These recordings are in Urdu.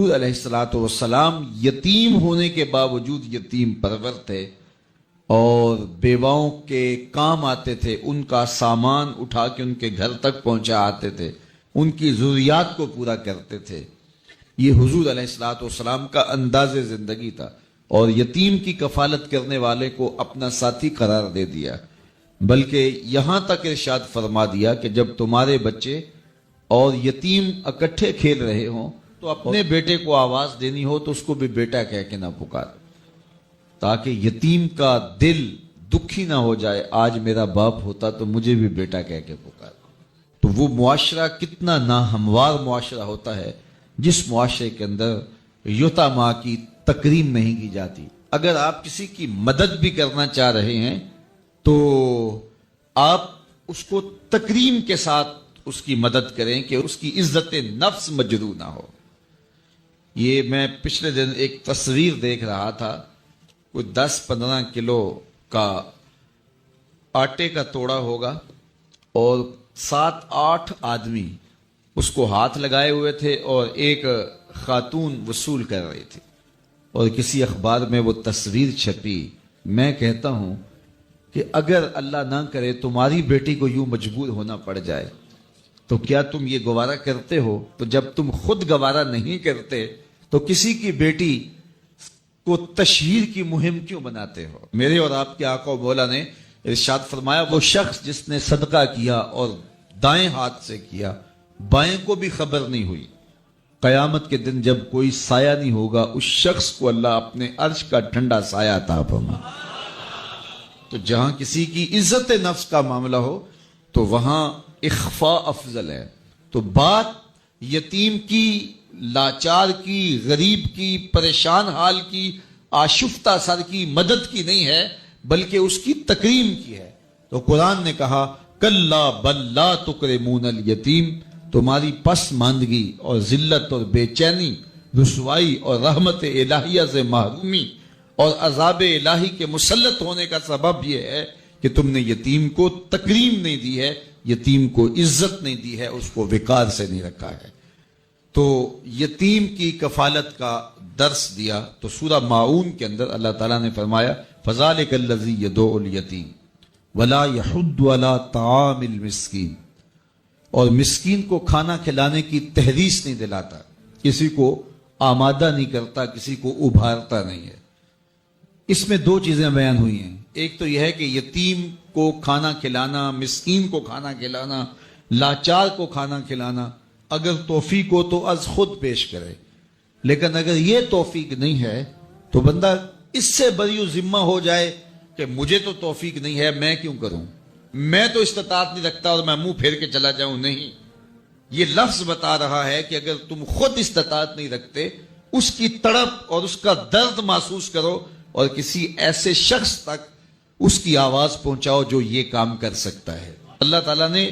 حضور علیہ الصلوۃ والسلام یتیم ہونے کے باوجود یتیم پرور تھے اور بیواؤں کے کام آتے تھے، ان کا سامان اٹھا کے ان کے گھر تک پہنچا آتے تھے، ان کی ضروریات کو پورا کرتے تھے۔ یہ حضور علیہ الصلوۃ والسلام کا انداز زندگی تھا، اور یتیم کی کفالت کرنے والے کو اپنا ساتھی قرار دے دیا، بلکہ یہاں تک ارشاد فرما دیا کہ جب تمہارے بچے اور یتیم اکٹھے کھیل رہے ہوں تو اپنے بیٹے کو آواز دینی ہو تو اس کو بھی بیٹا کہہ کے نہ پکار، تاکہ یتیم کا دل دکھی نہ ہو جائے، آج میرا باپ ہوتا تو مجھے بھی بیٹا کہہ کے پکار۔ تو وہ معاشرہ کتنا ناہموار معاشرہ ہوتا ہے جس معاشرے کے اندر یتاما کی تکریم نہیں کی جاتی۔ اگر آپ کسی کی مدد بھی کرنا چاہ رہے ہیں تو آپ اس کو تکریم کے ساتھ اس کی مدد کریں کہ اس کی عزت نفس مجروح نہ ہو۔ یہ میں پچھلے دن ایک تصویر دیکھ رہا تھا، کوئی 10-15 کلو کا آٹے کا توڑا ہوگا اور 7-8 آدمی اس کو ہاتھ لگائے ہوئے تھے اور ایک خاتون وصول کر رہی تھی، اور کسی اخبار میں وہ تصویر چھپی۔ میں کہتا ہوں کہ اگر اللہ نہ کرے تمہاری بیٹی کو یوں مجبور ہونا پڑ جائے تو کیا تم یہ گوارا کرتے ہو؟ تو جب تم خود گوارا نہیں کرتے تو کسی کی بیٹی کو تشہیر کی مہم کیوں بناتے ہو؟ میرے اور آپ کے آقا و مولا نے ارشاد فرمایا، وہ شخص جس نے صدقہ کیا اور دائیں ہاتھ سے کیا، بائیں کو بھی خبر نہیں ہوئی، قیامت کے دن جب کوئی سایہ نہیں ہوگا اس شخص کو اللہ اپنے عرش کا ٹھنڈا سایہ عطا فرمائے۔ تو جہاں کسی کی عزت نفس کا معاملہ ہو تو وہاں اخفاء افضل ہے۔ تو بات یتیم کی، لاچار کی، غریب کی، پریشان حال کی، آشفتہ سر کی مدد کی نہیں ہے، بلکہ اس کی تکریم کی ہے۔ تو قرآن نے کہا کلا بل لا تکرمون الیتیم، تمہاری پسماندگی اور ذلت اور بے چینی، رسوائی اور رحمت الہیہ سے محرومی اور عذاب الہی کے مسلط ہونے کا سبب یہ ہے کہ تم نے یتیم کو تکریم نہیں دی ہے، یتیم کو عزت نہیں دی ہے، اس کو وقار سے نہیں رکھا ہے۔ تو یتیم کی کفالت کا درس دیا۔ تو سورہ ماعون کے اندر اللہ تعالیٰ نے فرمایا فَذَلِكَ الَّذِي يَدُعُّ الْيَتِيمَ وَلَا يَحُضُّ عَلَىٰ طَعَامِ الْمِسْكِينِ، اور مسکین کو کھانا کھلانے کی تحریص نہیں دلاتا، کسی کو آمادہ نہیں کرتا، کسی کو ابھارتا نہیں ہے۔ اس میں 2 چیزیں بیان ہوئی ہیں، ایک تو یہ ہے کہ یتیم کو کھانا کھلانا، مسکین کو کھانا کھلانا، لاچار کو کھانا کھلانا اگر توفیق ہو تو از خود پیش کرے، لیکن اگر یہ توفیق نہیں ہے تو بندہ اس سے بری ذمہ ہو جائے کہ مجھے تو توفیق نہیں ہے، میں کیوں کروں، میں تو استطاعت نہیں رکھتا اور میں منہ پھیر کے چلا جاؤں۔ نہیں، یہ لفظ بتا رہا ہے کہ اگر تم خود استطاعت نہیں رکھتے، اس کی تڑپ اور اس کا درد محسوس کرو اور کسی ایسے شخص تک اس کی آواز پہنچاؤ جو یہ کام کر سکتا ہے۔ اللہ تعالیٰ نے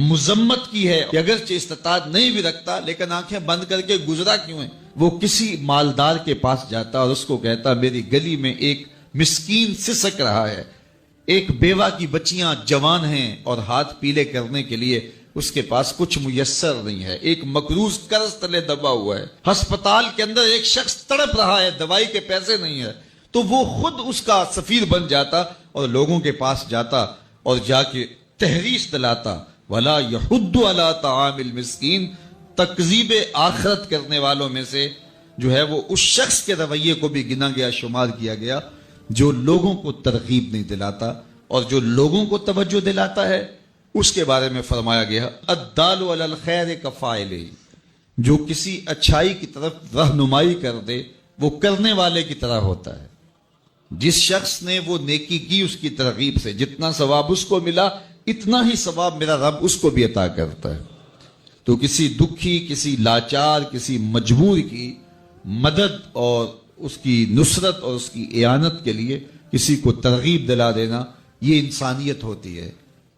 مذمت کی ہے کہ اگرچہ استطاعت نہیں بھی رکھتا لیکن آنکھیں بند کر کے گزرا کیوں ہے؟ وہ کسی مالدار کے پاس جاتا اور اس کو کہتا میری گلی میں ایک مسکین سسک رہا ہے، ایک بیوہ کی بچیاں جوان ہیں اور ہاتھ پیلے کرنے کے لیے اس کے پاس کچھ میسر نہیں ہے، ایک مقروض قرض تلے دبا ہوا ہے، ہسپتال کے اندر ایک شخص تڑپ رہا ہے، دوائی کے پیسے نہیں ہے، تو وہ خود اس کا سفیر بن جاتا اور لوگوں کے پاس جاتا اور جا کے تحریص دلاتا وَلَا يَحُضُّ عَلَىٰ طَعَامِ الْمِسْكِينِ۔ تکذیب آخرت کرنے والوں میں سے جو ہے وہ اس شخص کے رویے کو بھی گنا گیا، شمار کیا گیا جو لوگوں کو ترغیب نہیں دلاتا، اور جو لوگوں کو توجہ دلاتا ہے اس کے بارے میں فرمایا گیا الدال علی الخیر کفاعلہ، جو کسی اچھائی کی طرف رہنمائی کر دے وہ کرنے والے کی طرح ہوتا ہے۔ جس شخص نے وہ نیکی کی اس کی ترغیب سے جتنا ثواب اس کو ملا اتنا ہی ثواب میرا رب اس کو بھی عطا کرتا ہے۔ تو کسی دکھی، کسی لاچار، کسی مجبور کی مدد اور اس کی نصرت اور اس کی اعانت کے لیے کسی کو ترغیب دلا دینا یہ انسانیت ہوتی ہے،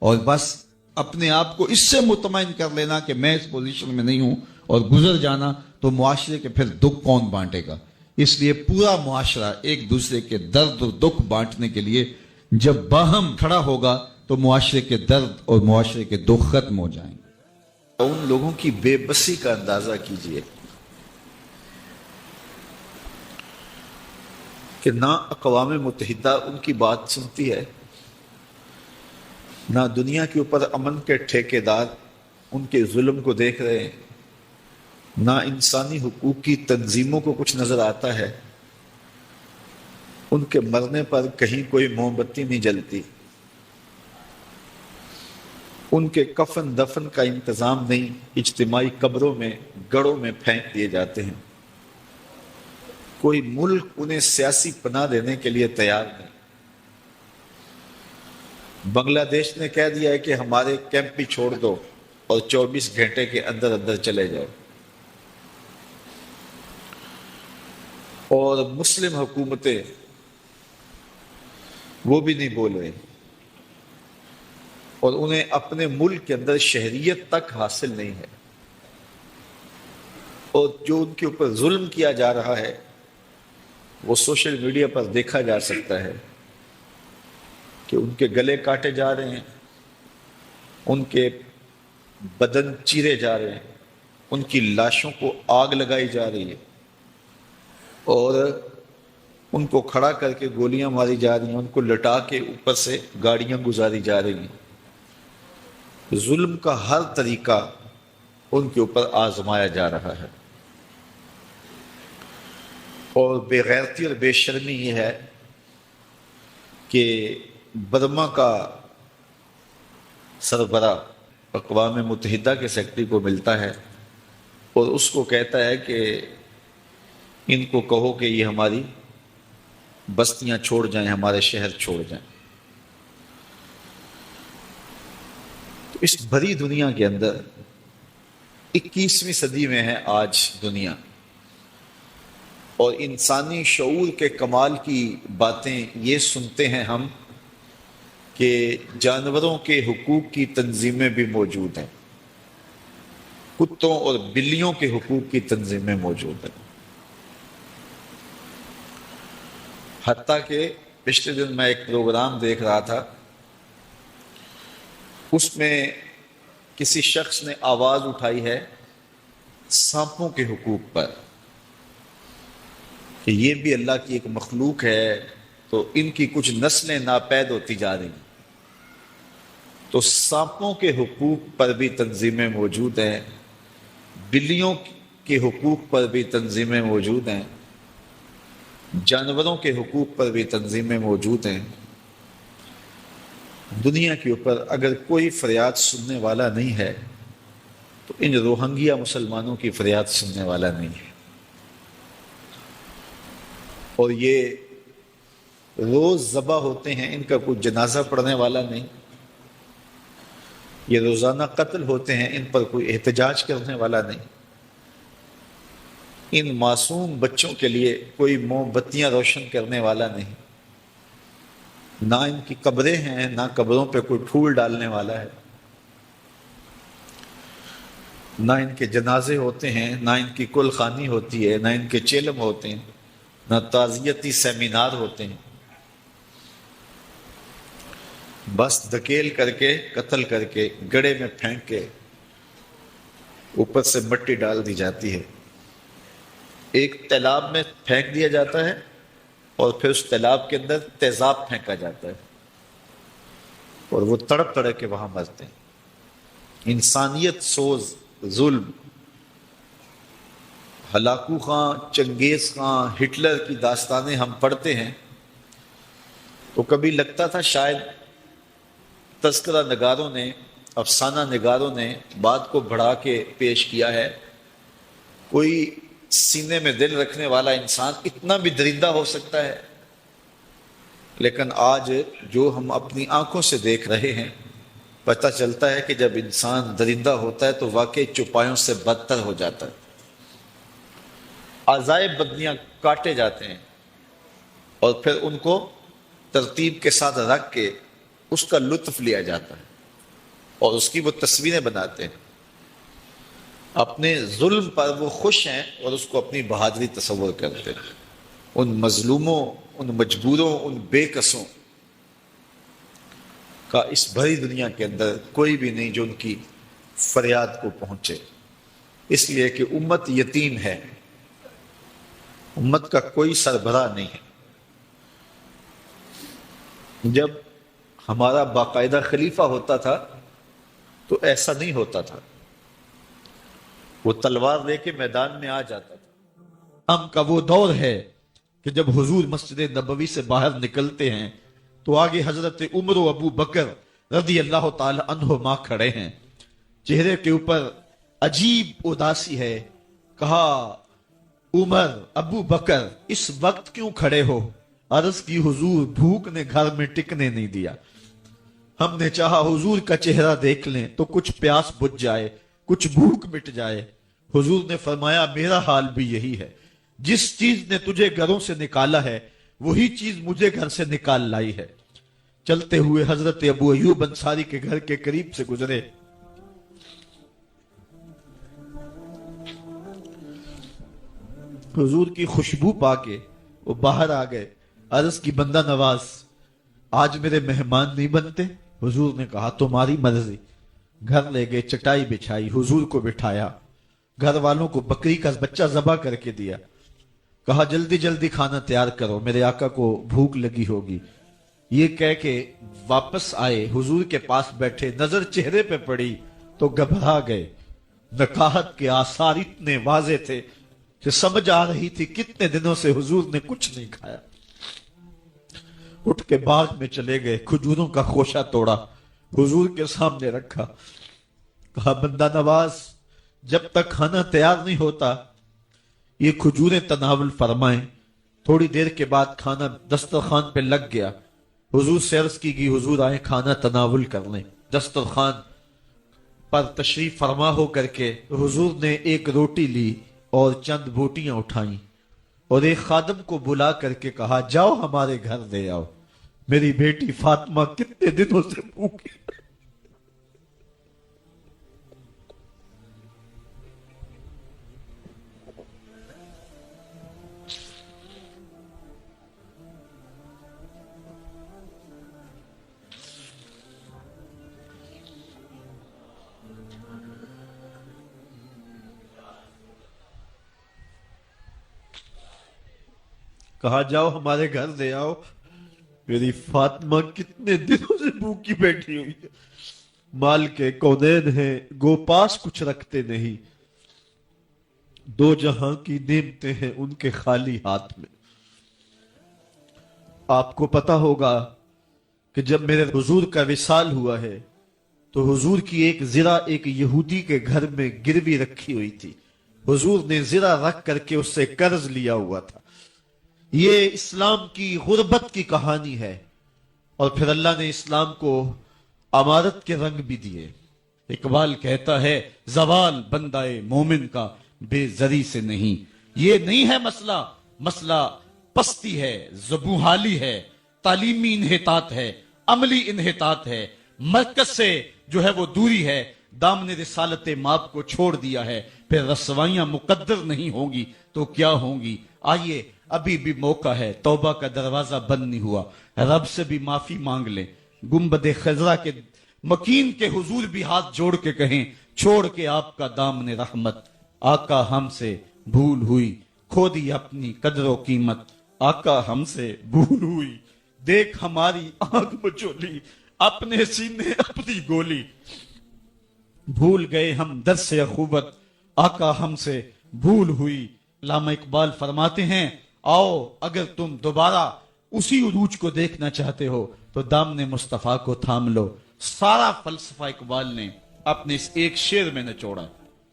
اور بس اپنے آپ کو اس سے مطمئن کر لینا کہ میں اس پوزیشن میں نہیں ہوں اور گزر جانا، تو معاشرے کے پھر دکھ کون بانٹے گا؟ اس لیے پورا معاشرہ ایک دوسرے کے درد اور دکھ بانٹنے کے لیے جب باہم کھڑا ہوگا تو معاشرے کے درد اور معاشرے کے دکھ ختم ہو جائیں گے۔ ان لوگوں کی بے بسی کا اندازہ کیجئے کہ نہ اقوام متحدہ ان کی بات سنتی ہے، نہ دنیا کے اوپر امن کے ٹھیکیدار ان کے ظلم کو دیکھ رہے ہیں، نہ انسانی حقوق کی تنظیموں کو کچھ نظر آتا ہے، ان کے مرنے پر کہیں کوئی موم بتی نہیں جلتی، ان کے کفن دفن کا انتظام نہیں، اجتماعی قبروں میں گڑوں میں پھینک دیے جاتے ہیں، کوئی ملک انہیں سیاسی پناہ دینے کے لیے تیار نہیں۔ بنگلہ دیش نے کہہ دیا ہے کہ ہمارے کیمپ ہی چھوڑ دو اور 24 گھنٹے کے اندر اندر چلے جاؤ، اور مسلم حکومتیں وہ بھی نہیں بول رہی، اور انہیں اپنے ملک کے اندر شہریت تک حاصل نہیں ہے، اور جو ان کے اوپر ظلم کیا جا رہا ہے وہ سوشل میڈیا پر دیکھا جا سکتا ہے کہ ان کے گلے کاٹے جا رہے ہیں، ان کے بدن چیرے جا رہے ہیں، ان کی لاشوں کو آگ لگائی جا رہی ہے، اور ان کو کھڑا کر کے گولیاں ماری جا رہی ہیں، ان کو لٹا کے اوپر سے گاڑیاں گزاری جا رہی ہیں۔ ظلم کا ہر طریقہ ان کے اوپر آزمایا جا رہا ہے، اور بے غیرتی اور بے شرمی یہ ہے کہ برما کا سربراہ اقوام متحدہ کے سیکرٹری کو ملتا ہے اور اس کو کہتا ہے کہ ان کو کہو کہ یہ ہماری بستیاں چھوڑ جائیں، ہمارے شہر چھوڑ جائیں۔ تو اس بھری دنیا کے اندر 21ویں صدی میں ہے آج دنیا، اور انسانی شعور کے کمال کی باتیں یہ سنتے ہیں ہم کہ جانوروں کے حقوق کی تنظیمیں بھی موجود ہیں، کتوں اور بلیوں کے حقوق کی تنظیمیں موجود ہیں۔ حتیٰ کہ پچھلے دن میں ایک پروگرام دیکھ رہا تھا، اس میں کسی شخص نے آواز اٹھائی ہے سانپوں کے حقوق پر کہ یہ بھی اللہ کی ایک مخلوق ہے، تو ان کی کچھ نسلیں ناپید ہوتی جا رہی ہیں، تو سانپوں کے حقوق پر بھی تنظیمیں موجود ہیں، بلیوں کے حقوق پر بھی تنظیمیں موجود ہیں، جانوروں کے حقوق پر بھی تنظیمیں موجود ہیں۔ دنیا کے اوپر اگر کوئی فریاد سننے والا نہیں ہے تو ان روہنگیا مسلمانوں کی فریاد سننے والا نہیں ہے، اور یہ روز ذبح ہوتے ہیں، ان کا کوئی جنازہ پڑھنے والا نہیں، یہ روزانہ قتل ہوتے ہیں، ان پر کوئی احتجاج کرنے والا نہیں، ان معصوم بچوں کے لیے کوئی موم بتیاں روشن کرنے والا نہیں، نہ ان کی قبریں ہیں، نہ قبروں پہ کوئی پھول ڈالنے والا ہے، نہ ان کے جنازے ہوتے ہیں، نہ ان کی کل خوانی ہوتی ہے، نہ ان کے چیلم ہوتے ہیں، نہ تعزیتی سیمینار ہوتے ہیں، بس دھکیل کر کے قتل کر کے گڑھے میں پھینک کے اوپر سے مٹی ڈال دی جاتی ہے، ایک تیلاب میں پھینک دیا جاتا ہے اور پھر اس تیلاب کے اندر تیزاب پھینکا جاتا ہے اور وہ تڑپ تڑپ کے وہاں مرتے ہیں۔ انسانیت سوز ظلم، ہلاکو خان، چنگیز خان، ہٹلر کی داستانیں ہم پڑھتے ہیں تو کبھی لگتا تھا شاید تذکرہ نگاروں نے، افسانہ نگاروں نے بات کو بڑھا کے پیش کیا ہے، کوئی سینے میں دل رکھنے والا انسان اتنا بھی درندہ ہو سکتا ہے، لیکن آج جو ہم اپنی آنکھوں سے دیکھ رہے ہیں پتہ چلتا ہے کہ جب انسان درندہ ہوتا ہے تو واقعی چوپایوں سے بدتر ہو جاتا ہے، اعضائے بدنیاں کاٹے جاتے ہیں اور پھر ان کو ترتیب کے ساتھ رکھ کے اس کا لطف لیا جاتا ہے اور اس کی وہ تصویریں بناتے ہیں، اپنے ظلم پر وہ خوش ہیں اور اس کو اپنی بہادری تصور کرتے ہیں۔ ان مظلوموں، ان مجبوروں، ان بے کسوں کا اس بھری دنیا کے اندر کوئی بھی نہیں جو ان کی فریاد کو پہنچے، اس لیے کہ امت یتیم ہے، امت کا کوئی سربراہ نہیں ہے، جب ہمارا باقاعدہ خلیفہ ہوتا تھا تو ایسا نہیں ہوتا تھا، وہ تلوار لے کے میدان میں آ جاتا تھا۔ ہم کا وہ دور ہے کہ جب حضور مسجد نبوی سے باہر نکلتے ہیں تو آگے حضرت عمر و ابو بکر رضی اللہ تعالی عنہما کھڑے ہیں، چہرے کے اوپر عجیب اداسی ہے۔ کہا عمر ابو بکر اس وقت کیوں کھڑے ہو؟ عرض کی حضور بھوک نے گھر میں ٹکنے نہیں دیا، ہم نے چاہا حضور کا چہرہ دیکھ لیں تو کچھ پیاس بجھ جائے، کچھ بھوک مٹ جائے۔ حضور نے فرمایا میرا حال بھی یہی ہے، جس چیز نے تجھے گھروں سے نکالا ہے وہی چیز مجھے گھر سے نکال لائی ہے۔ چلتے ہوئے حضرت ابو ایوب انصاری کے گھر کے قریب سے گزرے، حضور کی خوشبو پا کے وہ باہر آ گئے۔ عرض کی بندہ نواز آج میرے مہمان نہیں بنتے؟ حضور نے کہا تمہاری مرضی۔ گھر لے گئے، چٹائی بچھائی، حضور کو بٹھایا، گھر والوں کو بکری کا بچہ ذبح کر کے دیا، کہا جلدی جلدی کھانا تیار کرو، میرے آقا کو بھوک لگی ہوگی۔ یہ کہہ کے واپس آئے، حضور کے پاس بیٹھے، نظر چہرے پہ پڑی تو گھبرا گئے۔ نکاحت کے آثار اتنے واضح تھے کہ سمجھ آ رہی تھی کتنے دنوں سے حضور نے کچھ نہیں کھایا۔ اٹھ کے باغ میں چلے گئے، کھجوروں کا خوشہ توڑا، حضور کے سامنے رکھا، کہا بندہ نواز جب تک کھانا تیار نہیں ہوتا یہ کھجوریں تناول فرمائیں۔ تھوڑی دیر کے بعد کھانا دسترخوان پہ لگ گیا، حضور سے عرض کی گئی حضور آئیں کھانا تناول کر لیں۔ دسترخوان پر تشریف فرما ہو کر کے حضور نے ایک روٹی لی اور چند بوٹیاں اٹھائیں اور ایک خادم کو بلا کر کے کہا جاؤ ہمارے گھر دے آؤ، میری بیٹی فاطمہ کتنے دنوں سے بھوکی۔ کہا جاؤ ہمارے گھر دے آؤ، میری فاطمہ کتنے دنوں سے بھوکی بیٹھی ہوئی ہے۔ مال کے کونین ہیں گو پاس کچھ رکھتے نہیں، دو جہاں کی نعمتیں ہیں ان کے خالی ہاتھ میں۔ آپ کو پتا ہوگا کہ جب میرے حضور کا وصال ہوا ہے تو حضور کی ایک زرہ ایک یہودی کے گھر میں گروی رکھی ہوئی تھی، حضور نے زرہ رکھ کر کے اس سے قرض لیا ہوا تھا۔ یہ اسلام کی غربت کی کہانی ہے، اور پھر اللہ نے اسلام کو امارت کے رنگ بھی دیے۔ اقبال کہتا ہے زوال بندہ مومن کا بے زری سے نہیں، یہ نہیں ہے مسئلہ، مسئلہ پستی ہے، زبوحالی ہے، تعلیمی انحطاط ہے، عملی انحطاط ہے، مرکز سے جو ہے وہ دوری ہے، دامن رسالت ماب کو چھوڑ دیا ہے، پھر رسوائیاں مقدر نہیں ہوں گی تو کیا ہوں گی۔ آئیے ابھی بھی موقع ہے، توبہ کا دروازہ بند نہیں ہوا، رب سے بھی معافی مانگ لیں۔ گنبد خضرا کے مکین کے حضور بھی ہاتھ جوڑ کے کہیں چھوڑ کے آپ کا دامن رحمت، آقا ہم سے بھول ہوئی، کھو دی اپنی قدر و قیمت، آقا ہم سے بھول ہوئی، دیکھ ہماری آنکھ مچولی، اپنے سینے اپنی گولی، بھول گئے ہم درس اخوت، آقا ہم سے بھول ہوئی۔ علامہ اقبال فرماتے ہیں آؤ اگر تم دوبارہ اسی عروج کو دیکھنا چاہتے ہو تو دامن مصطفیٰ کو تھام لو۔ سارا فلسفہ اقبال نے اپنے اس ایک شعر میں نچوڑا،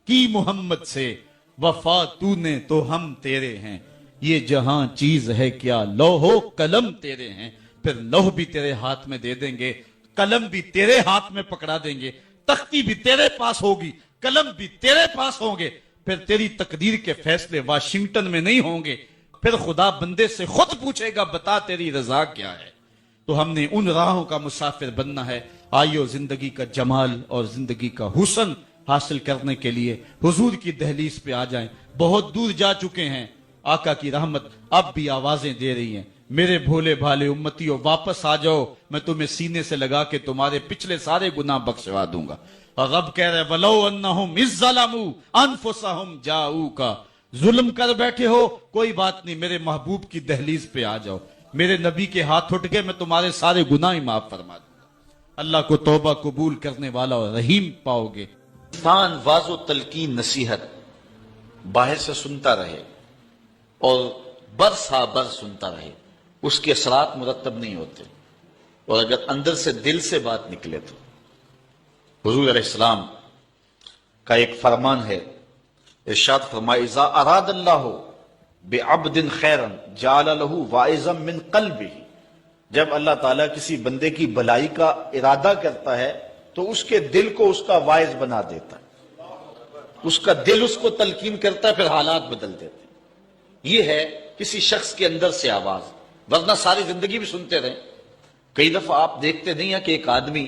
کی محمد سے وفا تو نے تو ہم تیرے ہیں، یہ جہاں چیز ہے کیا لوح و قلم تیرے ہیں، پھر لوح بھی تیرے ہاتھ میں دے دیں گے، قلم بھی تیرے ہاتھ میں پکڑا دیں گے، تختی بھی تیرے پاس ہوگی، قلم بھی تیرے پاس ہوں گے، پھر تیری تقدیر کے فیصلے واشنگٹن میں نہیں ہوں گے، پھر خدا بندے سے خود پوچھے گا بتا تیری رضا کیا ہے۔ تو ہم نے ان راہوں کا مسافر بننا ہے۔ آئیو زندگی کا جمال اور زندگی کا حسن حاصل کرنے کے لیے حضور کی دہلیز پہ آ جائیں۔ بہت دور جا چکے ہیں، آقا کی رحمت اب بھی آوازیں دے رہی ہیں، میرے بھولے بھالے امتیوں واپس آ جاؤ، میں تمہیں سینے سے لگا کے تمہارے پچھلے سارے گناہ بخشوا دوں گا۔ اور رب کہہ رہے وَلَوْ أَنَّهُمْ إِذْ ظَلَمُوا أَنفُسَهُمْ جَاءُوكَ، ظلم کر بیٹھے ہو کوئی بات نہیں، میرے محبوب کی دہلیز پہ آ جاؤ، میرے نبی کے ہاتھ اٹھ گئے میں تمہارے سارے گناہ ہی معاف فرما دوں گا۔ اللہ کو توبہ قبول کرنے والا اور رحیم پاؤ گے۔ انسان واض و تلقین نصیحت باہر سے سنتا رہے اور برس ہا برس سنتا رہے، اس کے اثرات مرتب نہیں ہوتے، اور اگر اندر سے دل سے بات نکلے تو حضور علیہ السلام کا ایک فرمان ہے، ارشاد فرمائے اذا اراد اللہ بعبد خیرا جعل له واعظا من قلبه، جب اللہ تعالیٰ کسی بندے کی بھلائی کا ارادہ کرتا ہے تو اس کے دل کو اس کا واعظ بنا دیتا ہے، اس کا دل اس کو تلقین کرتا ہے، پھر حالات بدل دیتے ہیں۔ یہ ہے کسی شخص کے اندر سے آواز، ورنہ ساری زندگی بھی سنتے رہیں۔ کئی دفعہ آپ دیکھتے نہیں ہیں کہ ایک آدمی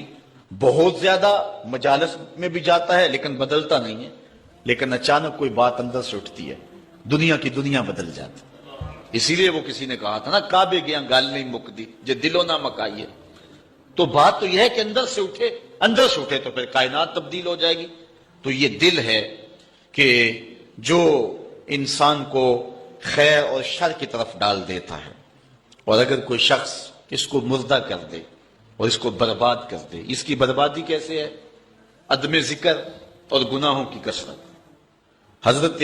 بہت زیادہ مجالس میں بھی جاتا ہے لیکن بدلتا نہیں ہے، لیکن اچانک کوئی بات اندر سے اٹھتی ہے، دنیا کی دنیا بدل جاتی ہے۔ اسی لیے وہ کسی نے کہا تھا نا، کعبے گیا گل نہیں مکدی جے دلوں نہ مکائیے۔ تو بات تو یہ ہے کہ اندر سے اٹھے، اندر سے اٹھے تو پھر کائنات تبدیل ہو جائے گی۔ تو یہ دل ہے کہ جو انسان کو خیر اور شر کی طرف ڈال دیتا ہے، اور اگر کوئی شخص اس کو مردہ کر دے اور اس کو برباد کر دے، اس کی بربادی کیسے ہے؟ عدم ذکر اور گناہوں کی کثرت۔ حضرت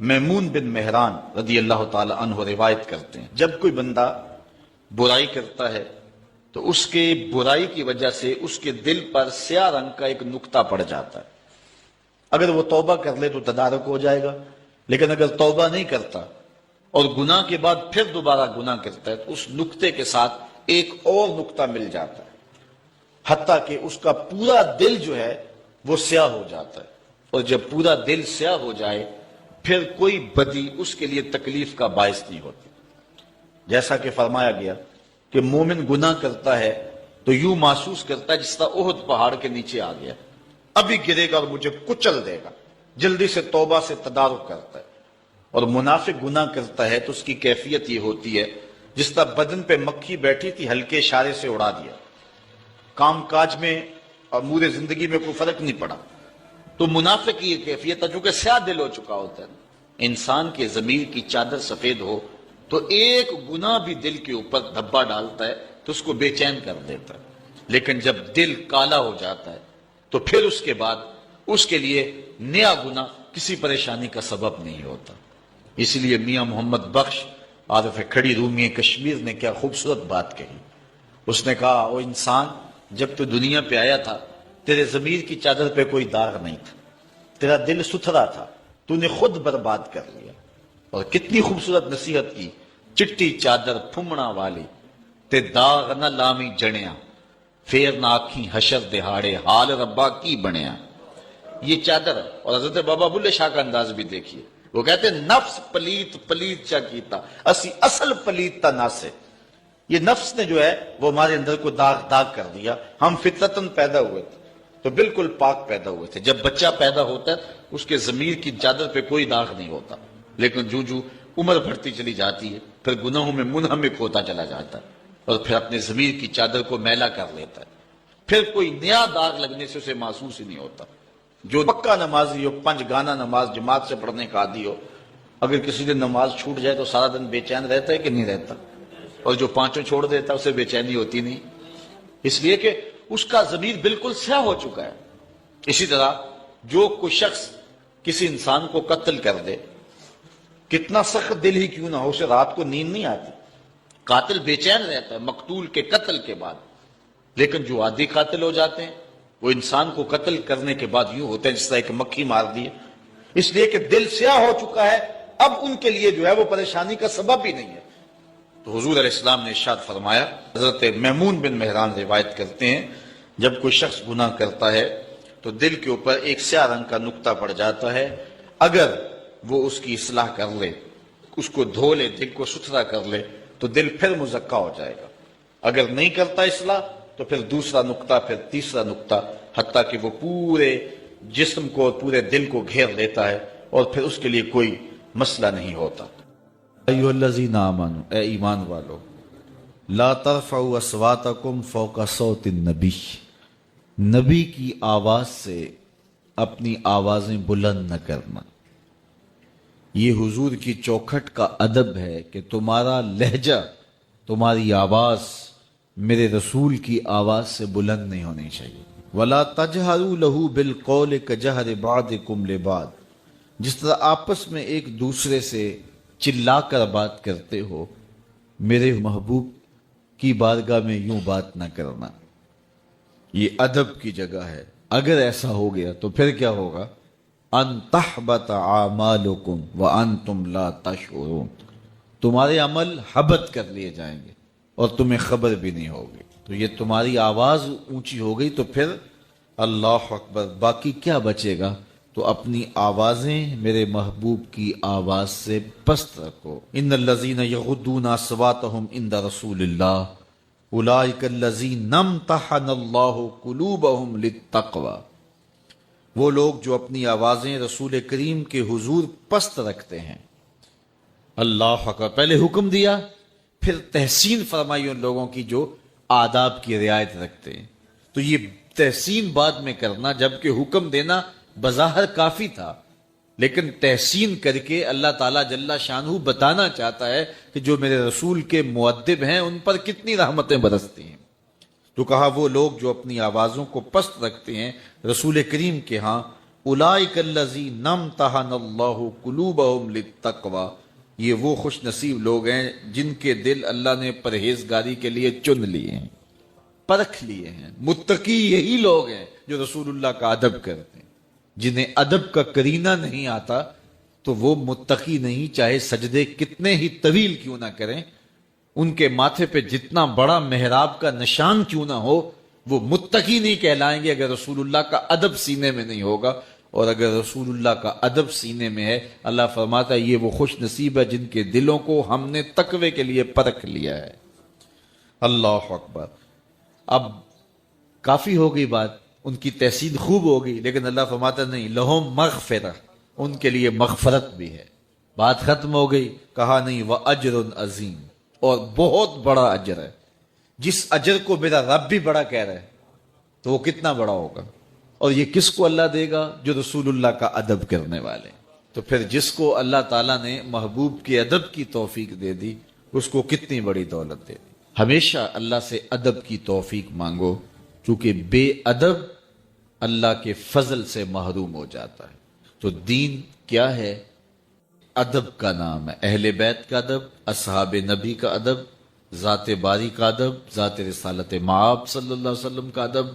میمون بن مہران رضی اللہ تعالی عنہ روایت کرتے ہیں، جب کوئی بندہ برائی کرتا ہے تو اس کے برائی کی وجہ سے اس کے دل پر سیاہ رنگ کا ایک نقطہ پڑ جاتا ہے۔ اگر وہ توبہ کر لے تو تدارک ہو جائے گا، لیکن اگر توبہ نہیں کرتا اور گناہ کے بعد پھر دوبارہ گناہ کرتا ہے تو اس نقطے کے ساتھ ایک اور نقطہ مل جاتا ہے، حتیٰ کہ اس کا پورا دل جو ہے وہ سیاہ ہو جاتا ہے، اور جب پورا دل سیاہ ہو جائے پھر کوئی بدی اس کے لیے تکلیف کا باعث نہیں ہوتی۔ جیسا کہ فرمایا گیا کہ مومن گناہ کرتا ہے تو یوں محسوس کرتا ہے جس طرح احد پہاڑ کے نیچے آ گیا، ابھی گرے گا اور مجھے کچل دے گا، جلدی سے توبہ سے تدارک کرتا ہے۔ اور منافق گناہ کرتا ہے تو اس کی کیفیت یہ ہوتی ہے جس طرح بدن پہ مکھی بیٹھی تھی، ہلکے اشارے سے اڑا دیا، کام کاج میں اور امور زندگی میں کوئی فرق نہیں پڑا۔ تو منافق کی یہ کیفیت ہے، چونکہ سیاہ دل ہو چکا ہوتا ہے۔ انسان کے ضمیر کی چادر سفید ہو تو ایک گناہ بھی دل کے اوپر دھبا ڈالتا ہے تو اس کو بے چین کر دیتا ہے، لیکن جب دل کالا ہو جاتا ہے تو پھر اس کے بعد اس کے لیے نیا گناہ کسی پریشانی کا سبب نہیں ہوتا۔ اسی لیے میاں محمد بخش عارف کھڑی رومی کشمیر نے کیا خوبصورت بات کہی۔ اس نے کہا، او انسان، جب تو دنیا پہ آیا تھا تیرے ضمیر کی چادر پہ کوئی داغ نہیں تھا، تیرا دل ستھرا تھا، تو نے خود برباد کر لیا۔ اور کتنی خوبصورت نصیحت کی، چٹی چادر پھمڑا والی تے داغ نہ لامی جڑیاں، پھر نہ آکھیں حشر دہاڑے حال ربا کی بنیا۔ یہ چادر ہے۔ اور حضرت بابا بلے شاہ کا انداز بھی دیکھیے، وہ کہتے ہیں نفس پلیت پلیت چا کیتا اسی اصل پلیت تا ناسے۔ یہ نفس نے جو ہے وہ ہمارے اندر کو داغ داغ کر دیا۔ ہم فطرتاً پیدا ہوئے تھے تو بالکل پاک پیدا ہوئے تھے۔ جب بچہ پیدا ہوتا ہے اس کے ضمیر کی چادر پہ کوئی داغ نہیں ہوتا، لیکن جو عمر بڑھتی چلی جاتی ہے پھر گناہوں میں منہمک ہوتا چلا جاتا ہے اور پھر اپنے ضمیر کی چادر کو میلا کر لیتا ہے، پھر کوئی نیا داغ لگنے سے اسے محسوس ہی نہیں ہوتا۔ جو پکا نمازی ہو، 5 گانا نماز جماعت سے پڑھنے کا عادی ہو، اگر کسی دن نماز چھوٹ جائے تو سارا دن بے چین رہتا ہے کہ نہیں رہتا؟ اور جو 5 چھوڑ دیتا ہے اسے بے چینی ہوتی نہیں، اس لیے کہ اس کا ضمیر بالکل سیاہ ہو چکا ہے۔ اسی طرح جو کوئی شخص کسی انسان کو قتل کر دے، کتنا سخت دل ہی کیوں نہ ہو، اسے رات کو نیند نہیں آتی، قاتل بے چین رہتا ہے مقتول کے قتل کے بعد۔ لیکن جو عادی قاتل ہو جاتے ہیں وہ انسان کو قتل کرنے کے بعد یوں ہوتے ہیں جس طرح ایک مکھی مار دی ہے، اس لیے کہ دل سیاہ ہو چکا ہے، اب ان کے لیے جو ہے وہ پریشانی کا سبب بھی نہیں ہے۔ تو حضور علیہ السلام نے ارشاد فرمایا، حضرت میمون بن مہران روایت کرتے ہیں، جب کوئی شخص گناہ کرتا ہے تو دل کے اوپر ایک سیاہ رنگ کا نقطہ پڑ جاتا ہے، اگر وہ اس کی اصلاح کر لے، اس کو دھو لے، دل کو ستھرا کر لے تو دل پھر مزکا ہو جائے گا۔ اگر نہیں کرتا اصلاح تو پھر دوسرا نقطہ، پھر تیسرا نقطہ، حتیٰ کہ وہ پورے جسم کو اور پورے دل کو گھیر لیتا ہے اور پھر اس کے لیے کوئی مسئلہ نہیں ہوتا۔ ایھا الذین آمنوا، اے ایمان والو، لا ترفعوا اصواتکم فوق صوت النبی، نبی کی آواز سے اپنی آوازیں بلند نہ کرنا۔ یہ حضور کی چوکھٹ کا ادب ہے کہ تمہارا لہجہ تمہاری آواز میرے رسول کی آواز سے بلند نہیں ہونی چاہیے. وَلَا تَجْهَرُوا لَهُ بِالْقَوْلِ كَجَهْرِ بَعْضِكُمْ لِبَعْضٍ. جس طرح آپس میں ایک دوسرے سے چلا کر بات کرتے ہو، میرے محبوب کی بارگاہ میں یوں بات نہ کرنا. یہ ادب کی جگہ ہے. اگر ایسا ہو گیا تو پھر کیا ہوگا؟ ان تحبط اعمالکم وانتم لا تشعرون. تمہارے عمل حبط کر لیے جائیں گے اور تمہیں خبر بھی نہیں ہوگی. تو یہ تمہاری آواز اونچی ہو گئی تو پھر اللہ اکبر، باقی کیا بچے گا؟ تو اپنی آوازیں میرے محبوب کی آواز سے پست رکھو. ان الذین یغضون اصواتهم عند رسول اللہ اولئک الذین امتحن اللہ قلوبهم للتقوی. وہ لوگ جو اپنی آوازیں رسول کریم کے حضور پست رکھتے ہیں. اللہ اکبر. پہلے حکم دیا، پھر تحسین فرمائی ان لوگوں کی جو آداب کی رعایت رکھتے ہیں. تو یہ تحسین بعد میں کرنا، جبکہ حکم دینا بظاہر کافی تھا، لیکن تحسین کر کے اللہ تعالیٰ جل شانہ بتانا چاہتا ہے کہ جو میرے رسول کے مؤدب ہیں ان پر کتنی رحمتیں برستی ہیں. تو کہا وہ لوگ جو اپنی آوازوں کو پست رکھتے ہیں رسول کریم کے ہاں، اولئک الذین امتحن اللہ قلوبہم للتقوی. یہ وہ خوش نصیب لوگ ہیں جن کے دل اللہ نے پرہیزگاری کے لیے چن لیے ہیں، پرکھ لیے ہیں. متقی یہی لوگ ہیں جو رسول اللہ کا ادب کرتے ہیں. جنہیں ادب کا کرینہ نہیں آتا تو وہ متقی نہیں، چاہے سجدے کتنے ہی طویل کیوں نہ کریں، ان کے ماتھے پہ جتنا بڑا محراب کا نشان کیوں نہ ہو، وہ متقی نہیں کہلائیں گے اگر رسول اللہ کا ادب سینے میں نہیں ہوگا. اور اگر رسول اللہ کا ادب سینے میں ہے، اللہ فرماتا ہے یہ وہ خوش نصیب ہے جن کے دلوں کو ہم نے تقوی کے لیے پرکھ لیا ہے. اللہ اکبر. اب کافی ہو گئی بات، ان کی تحسین خوب ہوگی، لیکن اللہ فرماتا نہیں، لہم مغفرہ، ان کے لیے مغفرت بھی ہے. بات ختم ہو گئی. کہا نہیں وَأَجْرٌ عظیم، اور بہت بڑا اجر ہے. جس اجر کو میرا رب بھی بڑا کہہ رہا ہے تو وہ کتنا بڑا ہوگا. اور یہ کس کو اللہ دے گا؟ جو رسول اللہ کا ادب کرنے والے. تو پھر جس کو اللہ تعالیٰ نے محبوب کے ادب کی توفیق دے دی، اس کو کتنی بڑی دولت دے دی. ہمیشہ اللہ سے ادب کی توفیق مانگو، چونکہ بے ادب اللہ کے فضل سے محروم ہو جاتا ہے. تو دین کیا ہے؟ ادب کا نام ہے. اہل بیت کا ادب، اصحاب نبی کا ادب، ذات باری کا ادب، ذات رسالت مآب صلی اللہ علیہ وسلم کا ادب،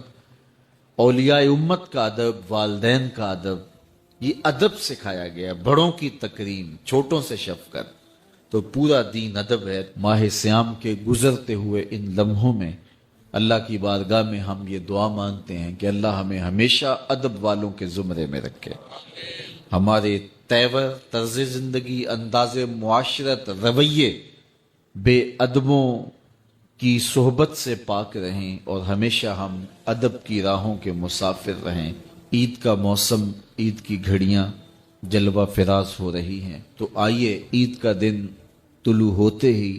اولیاء امت کا ادب، والدین کا ادب. یہ ادب سکھایا گیا. بڑوں کی تکریم، چھوٹوں سے شفقت. تو پورا دین ادب ہے. ماہ سیام کے گزرتے ہوئے ان لمحوں میں اللہ کی بارگاہ میں ہم یہ دعا مانگتے ہیں کہ اللہ ہمیں ہمیشہ ادب والوں کے زمرے میں رکھے. ہمارے تیور، طرز زندگی، انداز معاشرت، رویے بے ادبوں کی صحبت سے پاک رہیں اور ہمیشہ ہم ادب کی راہوں کے مسافر رہیں. عید کا موسم، عید کی گھڑیاں جلوہ فراز ہو رہی ہیں. تو آئیے عید کا دن طلوع ہوتے ہی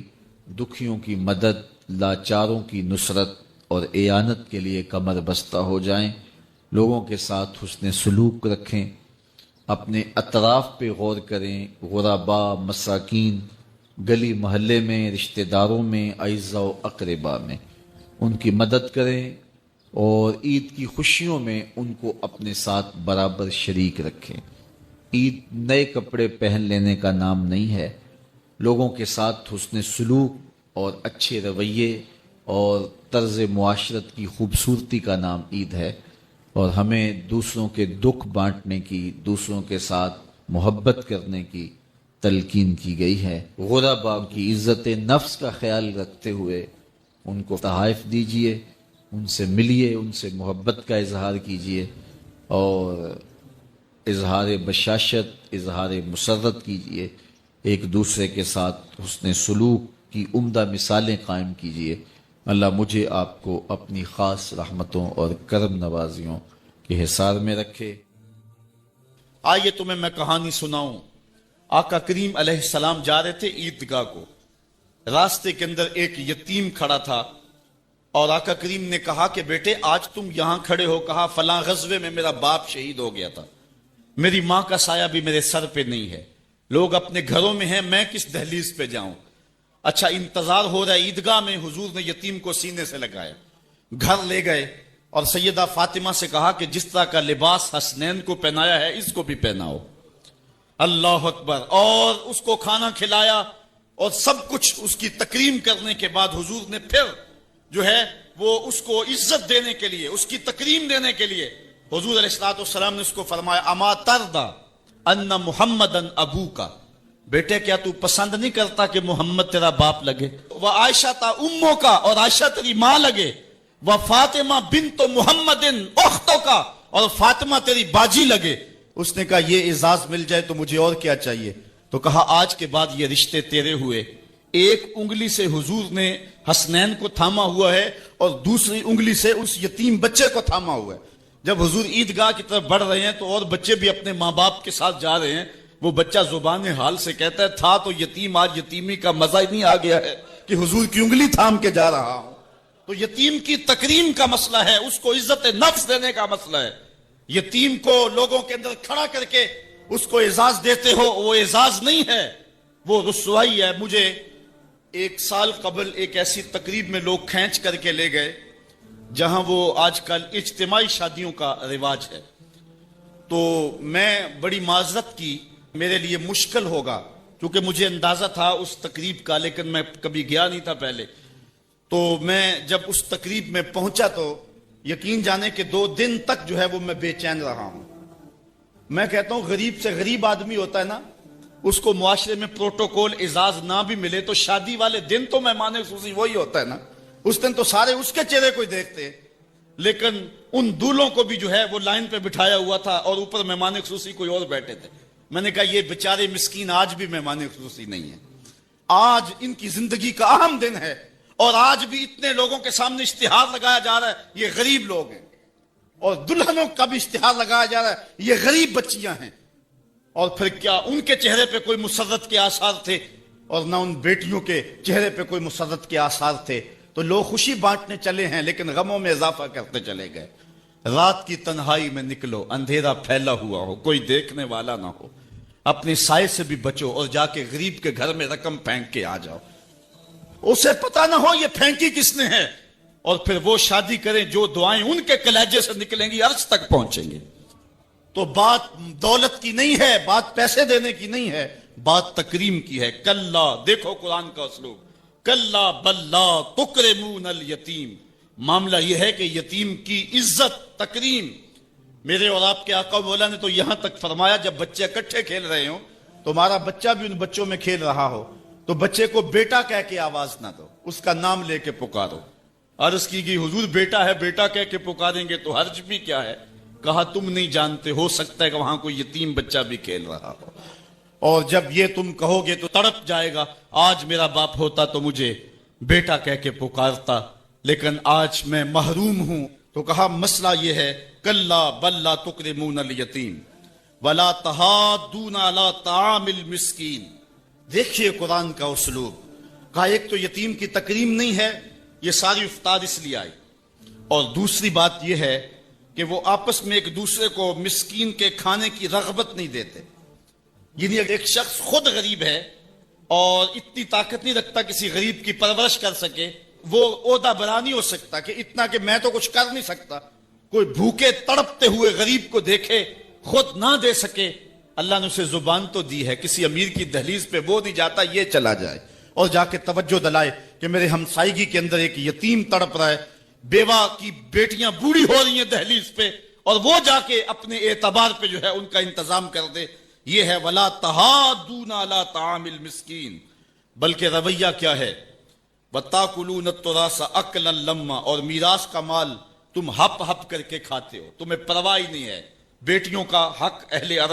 دکھیوں کی مدد، لاچاروں کی نصرت اور اعانت کے لیے کمر بستہ ہو جائیں. لوگوں کے ساتھ حسن سلوک رکھیں، اپنے اطراف پہ غور کریں. غربا، مساکین، گلی محلے میں، رشتہ داروں میں، اعزاء و اقربا میں ان کی مدد کریں اور عید کی خوشیوں میں ان کو اپنے ساتھ برابر شریک رکھیں. عید نئے کپڑے پہن لینے کا نام نہیں ہے. لوگوں کے ساتھ حسن سلوک اور اچھے رویے اور طرز معاشرت کی خوبصورتی کا نام عید ہے. اور ہمیں دوسروں کے دکھ بانٹنے کی، دوسروں کے ساتھ محبت کرنے کی تلقین کی گئی ہے. غربا کی عزت نفس کا خیال رکھتے ہوئے ان کو تحائف دیجئے، ان سے ملیے، ان سے محبت کا اظہار کیجئے اور اظہار بشاشت، اظہار مسرت کیجئے. ایک دوسرے کے ساتھ حسن سلوک کی عمدہ مثالیں قائم کیجئے. اللہ مجھے آپ کو اپنی خاص رحمتوں اور کرم نوازیوں کے حصار میں رکھے. آئیے تمہیں میں کہانی سناؤں. آقا کریم علیہ السلام جا رہے تھے عیدگاہ کو. راستے کے اندر ایک یتیم کھڑا تھا اور آقا کریم نے کہا کہ بیٹے آج تم یہاں کھڑے ہو. کہا فلاں غزوے میں میرا باپ شہید ہو گیا تھا، میری ماں کا سایہ بھی میرے سر پہ نہیں ہے، لوگ اپنے گھروں میں ہیں، میں کس دہلیز پہ جاؤں. اچھا انتظار ہو رہا ہے عیدگاہ میں، حضور نے یتیم کو سینے سے لگایا، گھر لے گئے اور سیدہ فاطمہ سے کہا کہ جس طرح کا لباس حسنین کو پہنایا ہے اس کو بھی پہناؤ۔ اللہ اکبر۔ اور اس کو کھانا کھلایا اور سب کچھ اس کی تکریم کرنے کے بعد حضور نے پھر جو ہے وہ اس کو عزت دینے کے لیے، اس کی تکریم دینے کے لیے حضور علیہ الصلوۃ والسلام نے اس کو فرمایا اما ترضى ان محمدن ابوکا، بیٹے کیا تو پسند نہیں کرتا کہ محمد تیرا باپ لگے؟ وہ عائشہ تا امو کا، اور عائشہ تیری ماں لگے، وہ فاطمہ بنت محمد اختوں کا، اور فاطمہ تیری باجی لگے۔ اس نے کہا یہ اعزاز مل جائے تو مجھے اور کیا چاہیے؟ تو کہا آج کے بعد یہ رشتے تیرے ہوئے۔ ایک انگلی سے حضور نے حسنین کو تھاما ہوا ہے اور دوسری انگلی سے اس یتیم بچے کو تھاما ہوا ہے۔ جب حضور عیدگاہ کی طرف بڑھ رہے ہیں تو اور بچے بھی اپنے ماں باپ کے ساتھ جا رہے ہیں۔ وہ بچہ زبان حال سے کہتا ہے تھا تو یتیم، آج یتیمی کا مزہ ہی نہیں آ گیا ہے کہ حضور کی انگلی تھام کے جا رہا ہوں۔ تو یتیم کی تکریم کا مسئلہ ہے، اس کو عزت نفس دینے کا مسئلہ ہے۔ یتیم کو لوگوں کے اندر کھڑا کر کے اس کو اعزاز دیتے ہو، وہ اعزاز نہیں ہے، وہ رسوائی ہے۔ مجھے ایک سال قبل ایک ایسی تقریب میں لوگ کھینچ کر کے لے گئے جہاں وہ آج کل اجتماعی شادیوں کا رواج ہے۔ تو میں بڑی معذرت کی، میرے لیے مشکل ہوگا کیونکہ مجھے اندازہ تھا اس تقریب کا، لیکن میں کبھی گیا نہیں تھا پہلے۔ تو میں جب اس تقریب میں پہنچا تو یقین جانے کہ 2 دن تک جو ہے وہ میں بے چین رہا ہوں۔ میں کہتا ہوں غریب سے غریب آدمی ہوتا ہے نا، اس کو معاشرے میں پروٹوکول اعزاز نہ بھی ملے تو شادی والے دن تو مہمان خصوصی وہی ہوتا ہے نا، اس دن تو سارے اس کے چہرے کو ہی دیکھتے ہیں۔ لیکن ان دولوں کو بھی جو ہے وہ لائن پہ بٹھایا ہوا تھا اور اوپر مہمان خصوصی کوئی اور بیٹھے تھے۔ میں نے کہا یہ بیچارے مسکین آج بھی مہمان خصوصی نہیں ہیں، آج ان کی زندگی کا اہم دن ہے اور آج بھی اتنے لوگوں کے سامنے اشتہار لگایا جا رہا ہے یہ غریب لوگ ہیں، اور دلہنوں کا بھی اشتہار لگایا جا رہا ہے یہ غریب بچیاں ہیں۔ اور پھر کیا ان کے چہرے پہ کوئی مسرت کے آثار تھے اور نہ ان بیٹیوں کے چہرے پہ کوئی مسرت کے آثار تھے؟ تو لوگ خوشی بانٹنے چلے ہیں لیکن غموں میں اضافہ کرتے چلے گئے۔ رات کی تنہائی میں نکلو، اندھیرا پھیلا ہوا ہو، کوئی دیکھنے والا نہ ہو، اپنے سائے سے بھی بچو اور جا کے غریب کے گھر میں رقم پھینک کے آ جاؤ، اسے پتہ نہ ہو یہ پھینکی کس نے ہے، اور پھر وہ شادی کریں جو دعائیں ان کے کلیجے سے نکلیں گی عرش تک پہنچیں گے۔ تو بات دولت کی نہیں ہے، بات پیسے دینے کی نہیں ہے، بات تکریم کی ہے۔ کلا، دیکھو قرآن کا اسلوب، کلا بل لا تکرمون الیتیم، معاملہ یہ ہے کہ یتیم کی عزت تکریم۔ میرے اور آپ کے آقا مولا نے تو یہاں تک فرمایا جب بچے اکٹھے کھیل رہے ہوں، تمہارا بچہ بھی ان بچوں میں کھیل رہا ہو تو بچے کو بیٹا کہہ کے آواز نہ دو، اس کا نام لے کے پکارو۔ عرض کی گئی حضور بیٹا ہے، بیٹا کہہ کے پکاریں گے تو حرج بھی کیا ہے؟ کہا تم نہیں جانتے، ہو سکتا ہے کہ وہاں کوئی یتیم بچہ بھی کھیل رہا ہو، اور جب یہ تم کہو گے تو تڑپ جائے گا، آج میرا باپ ہوتا تو مجھے بیٹا کہہ کے پکارتا، لیکن آج میں محروم ہوں۔ تو کہا مسئلہ یہ ہے، کلا بل لا تکرمون الیتیم ولا تحاضون علی طعام المسکین۔ دیکھیے قرآن کا اسلوب، کہا ایک تو یتیم کی تکریم نہیں ہے، یہ ساری افتاد اس لیے آئی، اور دوسری بات یہ ہے کہ وہ آپس میں ایک دوسرے کو مسکین کے کھانے کی رغبت نہیں دیتے۔ یعنی ایک شخص خود غریب ہے اور اتنی طاقت نہیں رکھتا کسی غریب کی پرورش کر سکے، وہ عہدہ برا نہیں ہو سکتا کہ اتنا کہ میں تو کچھ کر نہیں سکتا، کوئی بھوکے تڑپتے ہوئے غریب کو دیکھے خود نہ دے سکے۔ اللہ نے اسے زبان تو دی ہے، کسی امیر کی دہلیز پہ وہ نہیں جاتا یہ چلا جائے اور جا کے توجہ دلائے کہ میرے ہمسائیگی کے اندر ایک یتیم تڑپ رہا ہے، بیوہ کی بیٹیاں بوڑھی ہو رہی ہیں دہلیز پہ، اور وہ جا کے اپنے اعتبار پہ جو ہے ان کا انتظام کر دے۔ یہ ہے ولا تحاضون علی طعام المسکین۔ بلکہ رویہ کیا ہے، وَتَأْكُلُونَ التُّرَاثَ أَكْلًا لَمًّا، اور میراث کا مال تم ہپ ہپ کر کے کھاتے ہو، تمہیں پرواہ نہیں ہے۔ بیٹیوں کا حق اہل عرب